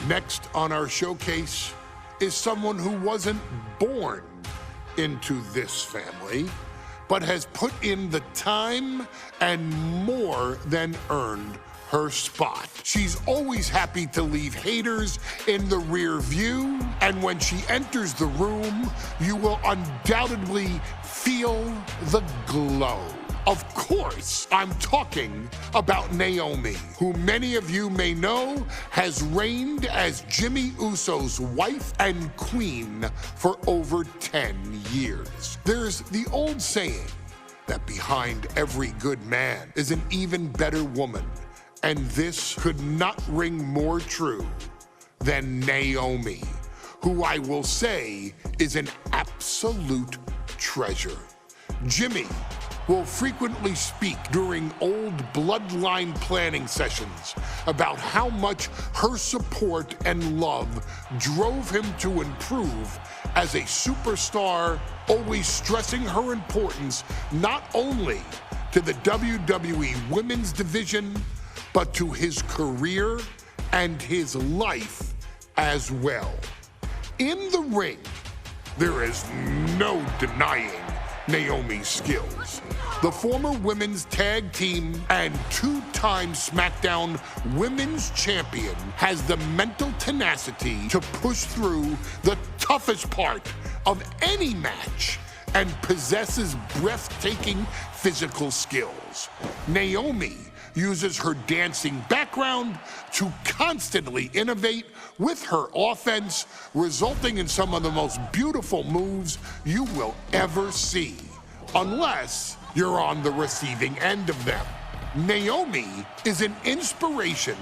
Next on our showcase is someone who wasn't born into this family, but has put in the time and more than earned her spot. She's always happy to leave haters in the rear view, and when she enters the room, you will undoubtedly feel the glow. Of course, I'm talking about Naomi, who many of you may know has reigned as Jimmy Uso's wife and queen for over 10 years. There's the old saying that behind every good man is an even better woman, and this could not ring more true than Naomi, who I will say is an absolute treasure. Jimmy will frequently speak during old bloodline planning sessions about how much her support and love drove him to improve as a superstar, always stressing her importance not only to the WWE Women's Division, but to his career and his life as well. In the ring, there is no denying Naomi's skills. The former women's tag team and two-time SmackDown Women's Champion has the mental tenacity to push through the toughest part of any match and possesses breathtaking physical skills. Naomi uses her dancing background to constantly innovate with her offense, resulting in some of the most beautiful moves you will ever see, unless you're on the receiving end of them. Naomi is an inspiration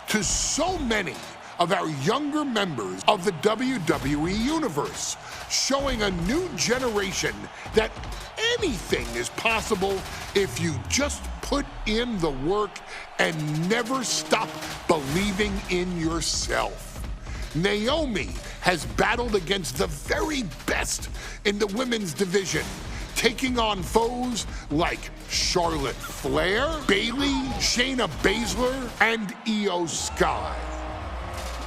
to so many of our younger members of the WWE Universe, showing a new generation that anything is possible if you just put in the work and never stop believing in yourself. Naomi has battled against the very best in the women's division, taking on foes like Charlotte Flair, Bayley, Shayna Baszler, and Io Sky.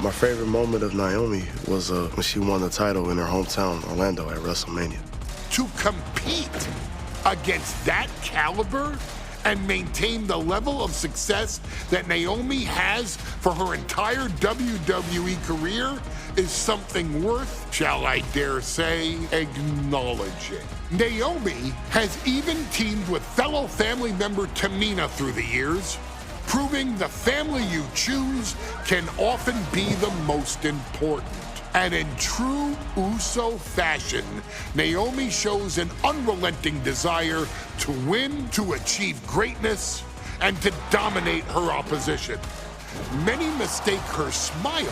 My favorite moment of Naomi was when she won the title in her hometown, Orlando, at WrestleMania. To compete against that caliber and maintain the level of success that Naomi has for her entire WWE career is something worth, shall I dare say, acknowledging. Naomi has even teamed with fellow family member Tamina through the years, proving the family you choose can often be the most important. And in true Uso fashion, Naomi shows an unrelenting desire to win, to achieve greatness, and to dominate her opposition. Many mistake her smile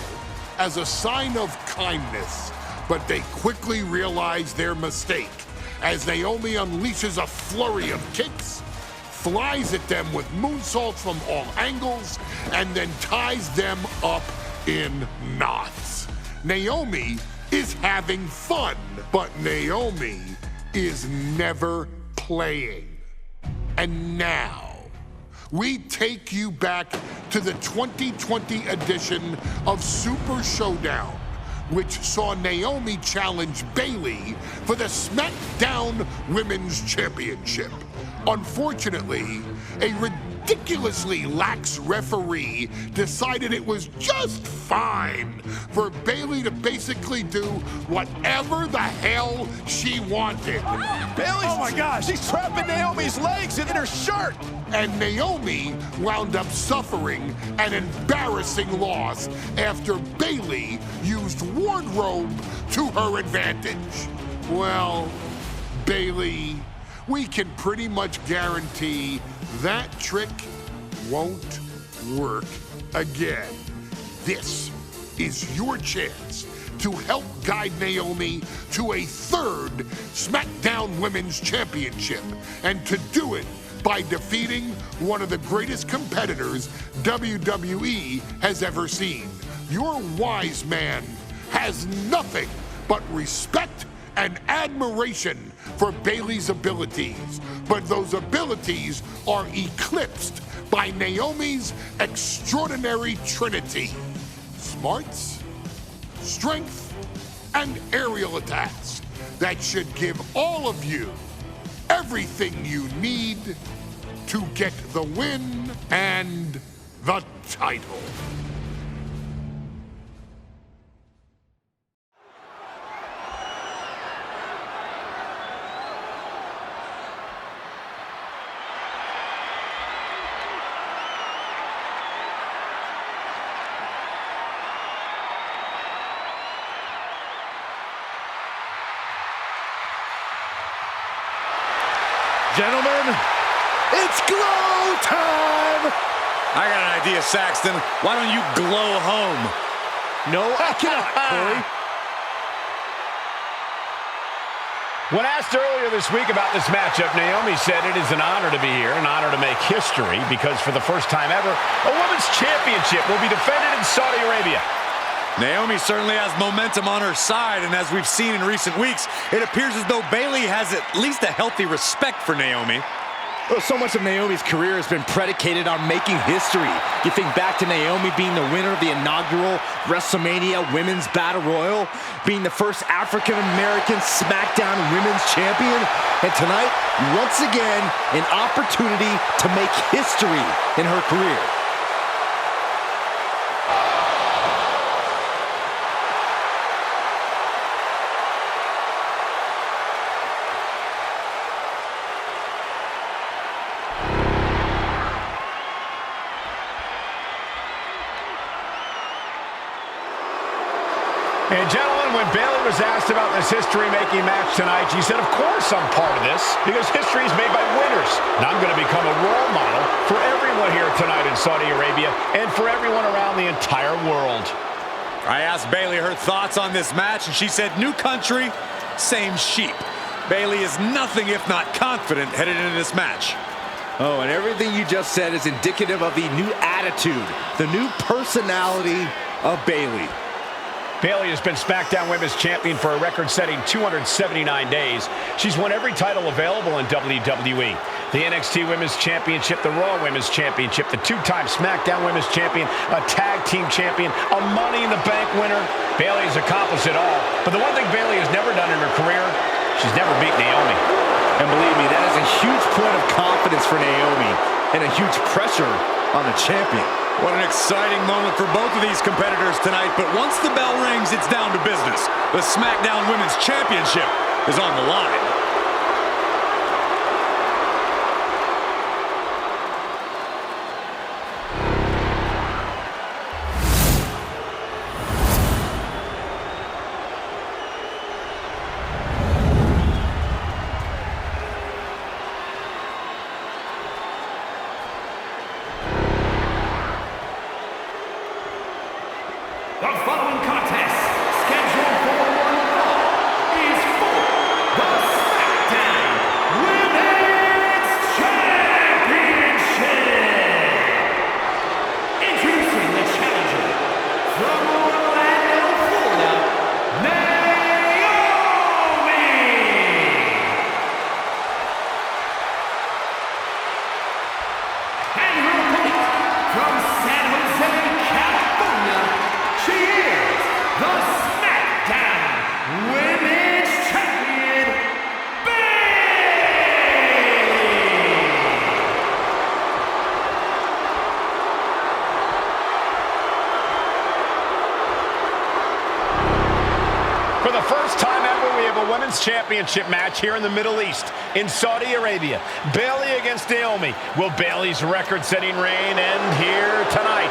as a sign of kindness, but they quickly realize their mistake as Naomi unleashes a flurry of kicks, flies at them with moonsaults from all angles, and then ties them up in knots. Naomi is having fun, but Naomi is never playing. And now, we take you back to the 2020 edition of Super Showdown, which saw Naomi challenge Bayley for the SmackDown Women's Championship. Unfortunately, a ridiculously lax referee decided it was just fine for Bayley to basically do whatever the hell she wanted. Bayley, oh my gosh, she's trapping Naomi's legs in her shirt. And Naomi wound up suffering an embarrassing loss after Bayley used wardrobe to her advantage. Well, Bayley, we can pretty much guarantee that trick won't work again. This is your chance to help guide Naomi to a third SmackDown Women's Championship, and to do it by defeating one of the greatest competitors WWE has ever seen. Your wise man has nothing but respect and admiration for Bayley's abilities, but those abilities are eclipsed by Naomi's extraordinary trinity: smarts, strength, and aerial attacks that should give all of you everything you need to get the win and the title. Gentlemen, it's glow time! I got an idea, Saxton. Why don't you glow home? No, I cannot, Corey. When asked earlier this week about this matchup, Naomi said it is an honor to be here, an honor to make history, because for the first time ever, a women's championship will be defended in Saudi Arabia. Naomi certainly has momentum on her side, and as we've seen in recent weeks, it appears as though Bayley has at least a healthy respect for Naomi. Well, so much of Naomi's career has been predicated on making history. You think back to Naomi being the winner of the inaugural WrestleMania Women's Battle Royal, being the first African-American SmackDown Women's Champion, and tonight, once again, an opportunity to make history in her career. And gentlemen, when Bayley was asked about this history-making match tonight, she said, of course I'm part of this, because history is made by winners. And I'm going to become a role model for everyone here tonight in Saudi Arabia and for everyone around the entire world. I asked Bayley her thoughts on this match, and she said, new country, same sheep. Bayley is nothing if not confident headed into this match. Oh, and everything you just said is indicative of the new attitude, the new personality of Bayley. Bayley has been SmackDown Women's Champion for a record-setting 279 days. She's won every title available in WWE. The NXT Women's Championship, the Raw Women's Championship, the two-time SmackDown Women's Champion, a Tag Team Champion, a Money in the Bank winner. Bayley has accomplished it all. But the one thing Bayley has never done in her career, she's never beat Naomi. And believe me, that is a huge point of confidence for Naomi and a huge pressure on the champion. What an exciting moment for both of these competitors tonight, but once the bell rings, it's down to business. The SmackDown Women's Championship is on the line. The following contest, scheduled for one fall, is for the SmackDown Women's Championship. Introducing the challenger from Orlando, Florida, Naomi. And her opponent from San Jose, California, she is the SmackDown Women's Champion, Bayley! For the first time ever, we have a Women's Championship match here in the Middle East, in Saudi Arabia. Bayley against Naomi. Will Bayley's record-setting reign end here tonight?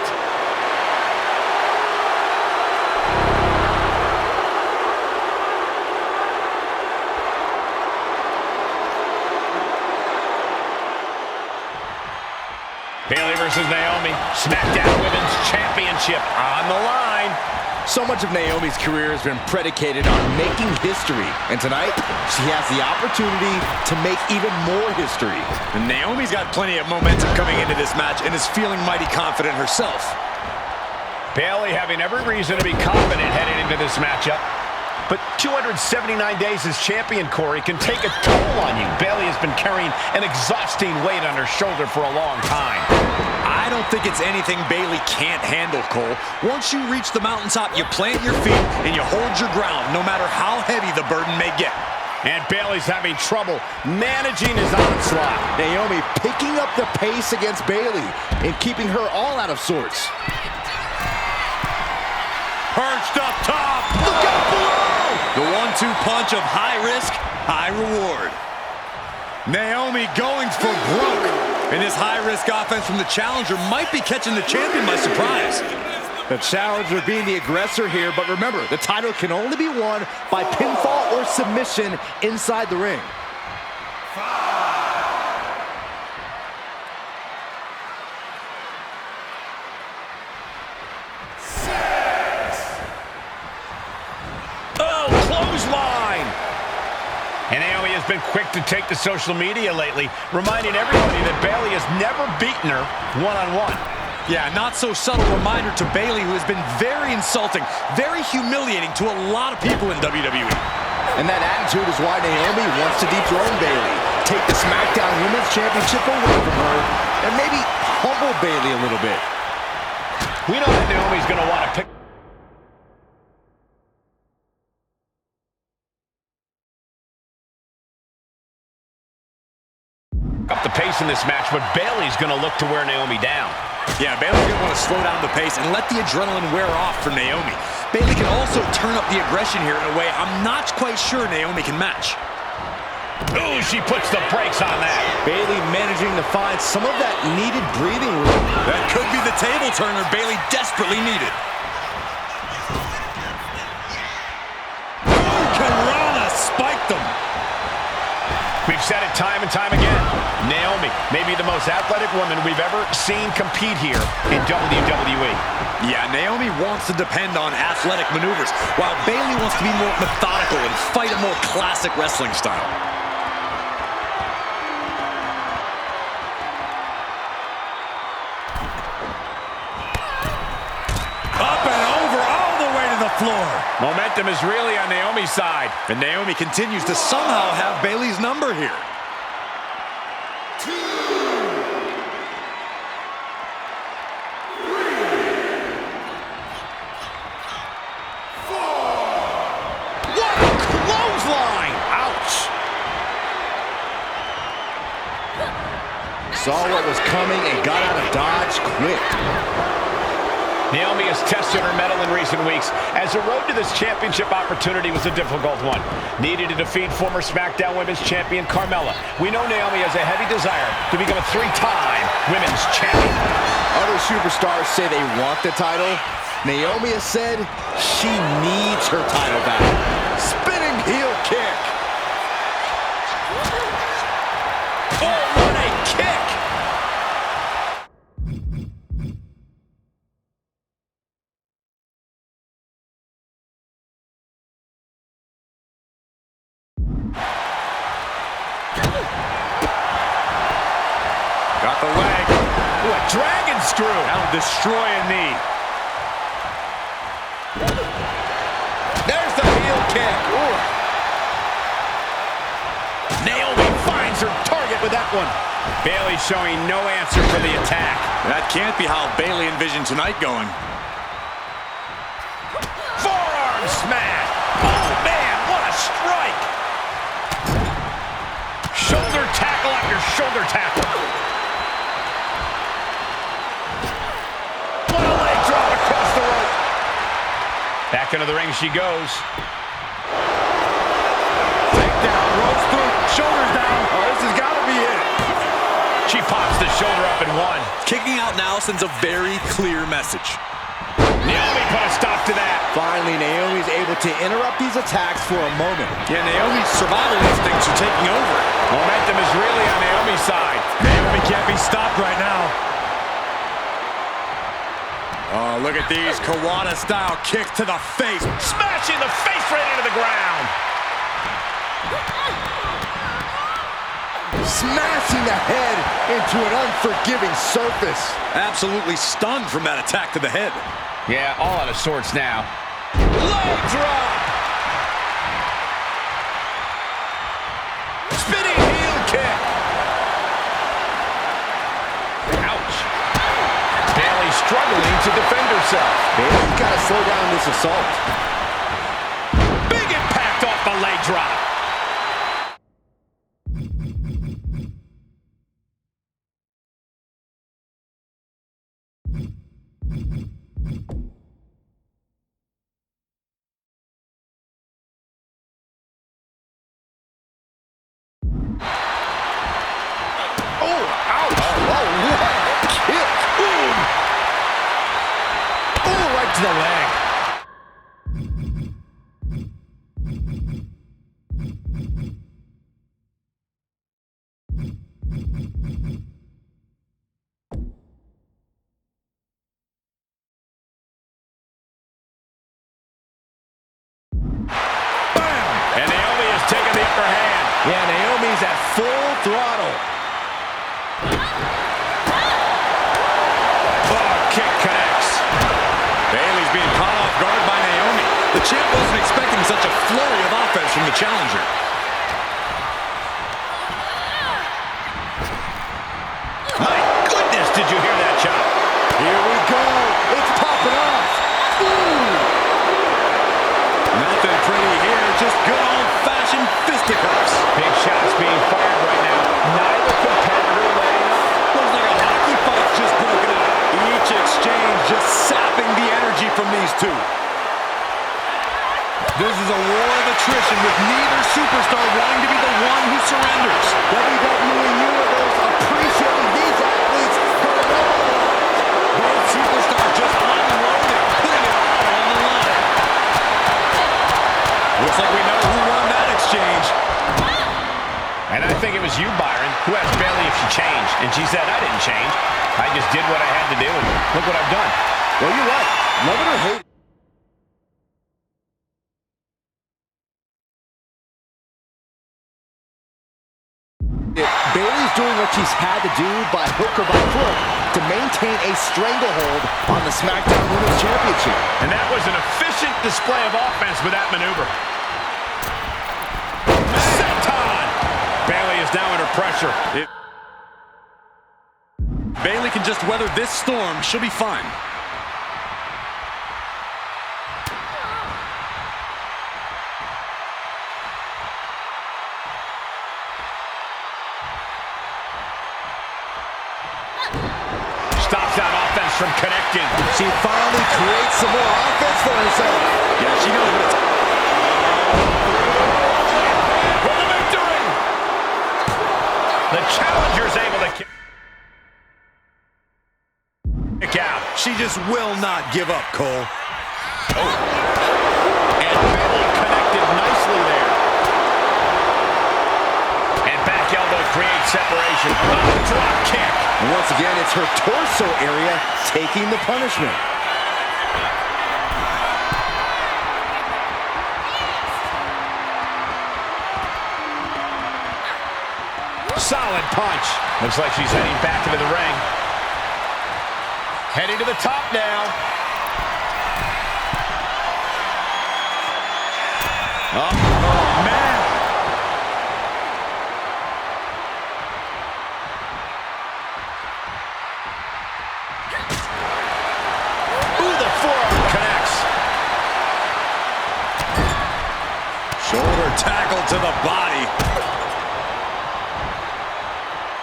Bayley versus Naomi, SmackDown Women's Championship on the line. So much of Naomi's career has been predicated on making history, and tonight she has the opportunity to make even more history. And Naomi's got plenty of momentum coming into this match and is feeling mighty confident herself. Bayley having every reason to be confident headed into this matchup. But 279 days as champion, Corey, can take a toll on you. Bayley has been carrying an exhausting weight on her shoulder for a long time. I don't think it's anything Bayley can't handle, Cole. Once you reach the mountaintop, you plant your feet and you hold your ground, no matter how heavy the burden may get. And Bayley's having trouble managing his onslaught. Naomi picking up the pace against Bayley and keeping her all out of sorts. Perched up top. Look out below. The 1-2 punch of high risk, high reward. Naomi going for broke. And this high risk offense from the challenger might be catching the champion by surprise. The challenger being the aggressor here, but remember, the title can only be won by pinfall or submission inside the ring. Oh, clothesline! And Naomi has been quick to take to social media lately, reminding everybody that Bayley has never beaten her one-on-one. Yeah, not so subtle reminder to Bayley, who has been very insulting, very humiliating to a lot of people in WWE. And that attitude is why Naomi wants to dethrone Bayley, take the SmackDown Women's Championship away from her, and maybe humble Bayley a little bit. We know that Naomi's going to want to pick up the pace in this match, but Bayley's going to look to wear Naomi down. Yeah, Bayley's going to want to slow down the pace and let the adrenaline wear off for Naomi. Bayley can also turn up the aggression here in a way I'm not quite sure Naomi can match. Ooh, she puts the brakes on that. Bayley managing to find some of that needed breathing room. That could be the table turner Bayley desperately needed. Ooh, Karana spiked them. We've said it time and time again. Naomi may be the most athletic woman we've ever seen compete here in WWE. Yeah, Naomi wants to depend on athletic maneuvers, while Bayley wants to be more methodical and fight a more classic wrestling style. Up and over, all the way to the floor. Momentum is really on Naomi's side. And Naomi continues to somehow have Bayley's number here. What a clothesline! Ouch! Saw what was coming and got out of dodge quick. Naomi has tested her mettle in recent weeks, as the road to this championship opportunity was a difficult one. Needed to defeat former SmackDown Women's Champion Carmella. We know Naomi has a heavy desire to become a 3-time Women's Champion. Other superstars say they want the title. Naomi has said she needs her title back. Spinning heel kick. Oh, what a kick! Got the leg. Ooh, a dragon screw. That'll destroy a knee. There's the heel kick. Ooh. Naomi finds her target with that one. Bayley showing no answer for the attack. That can't be how Bayley envisioned tonight going. Forearm smash. Oh, man, what a strike. Shoulder tackle after shoulder tackle. What a leg drop across the rope. Back into the ring she goes. Takedown, ropes through, shoulders down. Oh, this has got to be it. She pops the shoulder up and one. Kicking out now sends a very clear message. Naomi put a stop to that. Finally, Naomi's able to interrupt these attacks for a moment. Yeah, Naomi's survival instincts are taking over. Momentum is really on Naomi's side. Naomi can't be stopped right now. Oh, look at these Kawada-style kicks to the face. Smashing the face right into the ground. Smashing the head into an unforgiving surface. Absolutely stunned from that attack to the head. Yeah, all out of sorts now. Leg drop. herself. Bailey's got to slow down this assault. Big impact off the leg drop. To the leg. And Naomi has taken the upper hand. Yeah, Naomi's at full throttle. Oh, kick connects. Bayley's being caught off guard by Naomi. The champ wasn't expecting such a flurry of offense from the challenger. My goodness, did you hear that chop? Here we go. It's popping off. Ooh. Nothing pretty here, just good old-fashioned fisticuffs. Big shots being fired right now. Neither competitor letting up. Looks like a hockey fight's just broken out. Each exchange just sapping the energy from these two. This is a war of attrition with neither superstar wanting to be the one who surrenders. WWE Universe appreciating these athletes going all out. Both superstars just unloading, putting it all on the line. Looks like we know who won that exchange. And I think it was you, Byron, who asked Bayley if she changed. And she said, I didn't change. I just did what I had to do, and look what I've done. Well, you're right. Love it or hate it. Bayley's doing what she's had to do by hook or by crook to maintain a stranglehold on the SmackDown Women's Championship. And that was an efficient display of offense with that maneuver. Senton! Bayley is now under pressure. Bayley can just weather this storm. She'll be fine. Stops that offense from connecting. She finally creates some more offense for herself. Yeah, she knows what it's... For the victory! The challenger's able to kick out. She just will not give up, Cole. Oh. And Bayley connected nicely there. And back elbow creates separation. Drop kick. And once again, it's her torso area taking the punishment. Solid punch. Looks like she's heading back into the ring. Heading to the top now. Oh, man. Ooh, the forearm connects. Shoulder tackle to the body.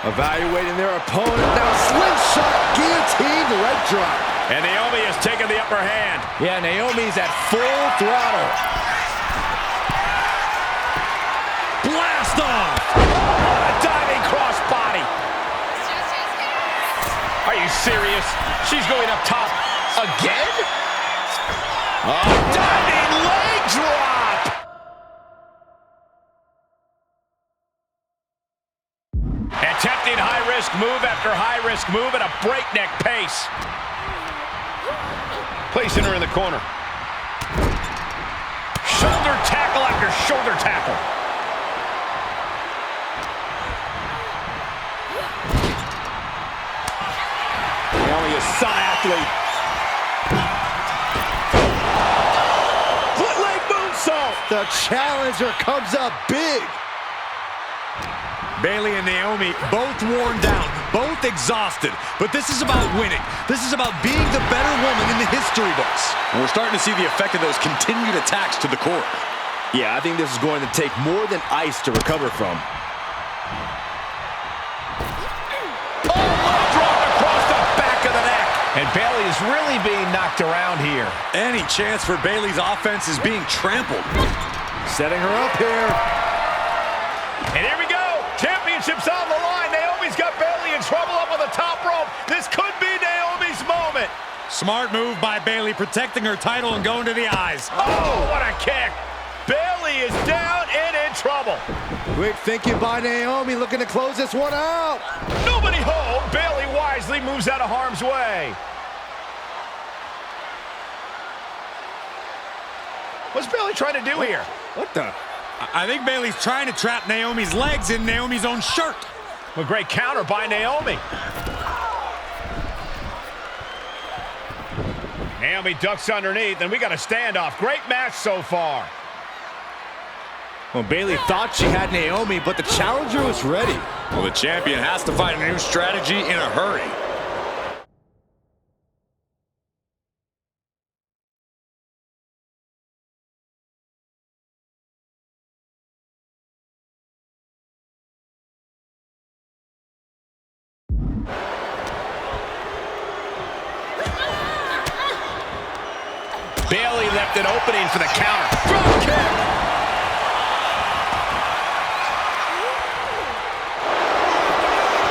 Evaluating their opponent. Now slingshot, guillotine, leg drop. And Naomi has taken the upper hand. Yeah, Naomi's at full throttle. Blast off! A diving crossbody. Are you serious? She's going up top again? A diving leg drop. Attempting high-risk move after high-risk move at a breakneck pace. Placing her in the corner. Shoulder tackle after shoulder tackle. Naomi is some athlete. Foot leg moonsault. The challenger comes up big. Bayley and Naomi both worn down, both exhausted. But this is about winning. This is about being the better woman in the history books. And we're starting to see the effect of those continued attacks to the core. Yeah, I think this is going to take more than ice to recover from. And Bayley is really being knocked around here. Any chance for Bayley's offense is being trampled. Setting her up here. And here we go. Championship's on the line. Naomi's got Bayley in trouble up on the top rope. This could be Naomi's moment. Smart move by Bayley, protecting her title and going to the eyes. Oh, what a kick. Bayley is down and in trouble. Quick thinking by Naomi, looking to close this one out. Nobody home. Bayley wisely moves out of harm's way. What's Bayley trying to do here? What the? I think Bayley's trying to trap Naomi's legs in Naomi's own shirt. A great counter by Naomi. Naomi ducks underneath, and we got a standoff. Great match so far. Well, Bayley thought she had Naomi, but the challenger was ready. Well, the champion has to find a new strategy in a hurry. Bayley left an opening for the counter. Drop kick.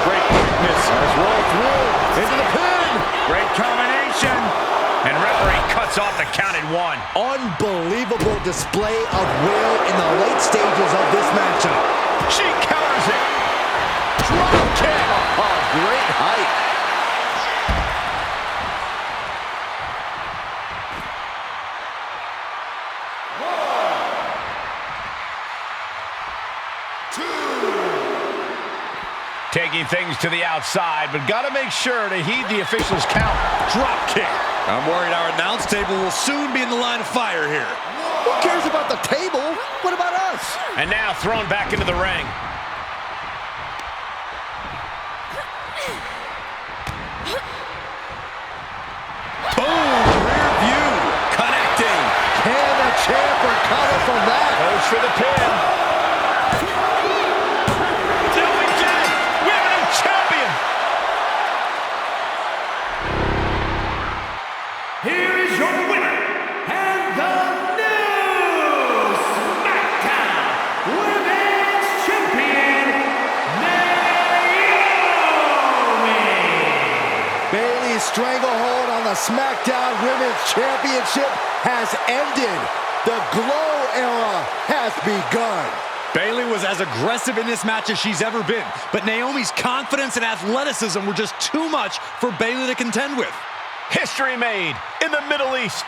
Great quickness. Let's roll through into the pin. Great combination. And referee cuts off the count at 1. Unbelievable display of will in the late stages of this matchup. She counters it. Drop kick. Oh, great height. Taking things to the outside, but got to make sure to heed the officials' count. Drop kick. I'm worried our announce table will soon be in the line of fire here. Who cares about the table? What about us? And now thrown back into the ring. Boom! Rear view. Connecting. Can the champ recover from that? Goes for the pin. Here is your winner, and the new SmackDown Women's Champion, Naomi! Bayley's stranglehold on the SmackDown Women's Championship has ended. The Glow era has begun. Bayley was as aggressive in this match as she's ever been, but Naomi's confidence and athleticism were just too much for Bayley to contend with. History made in the Middle East.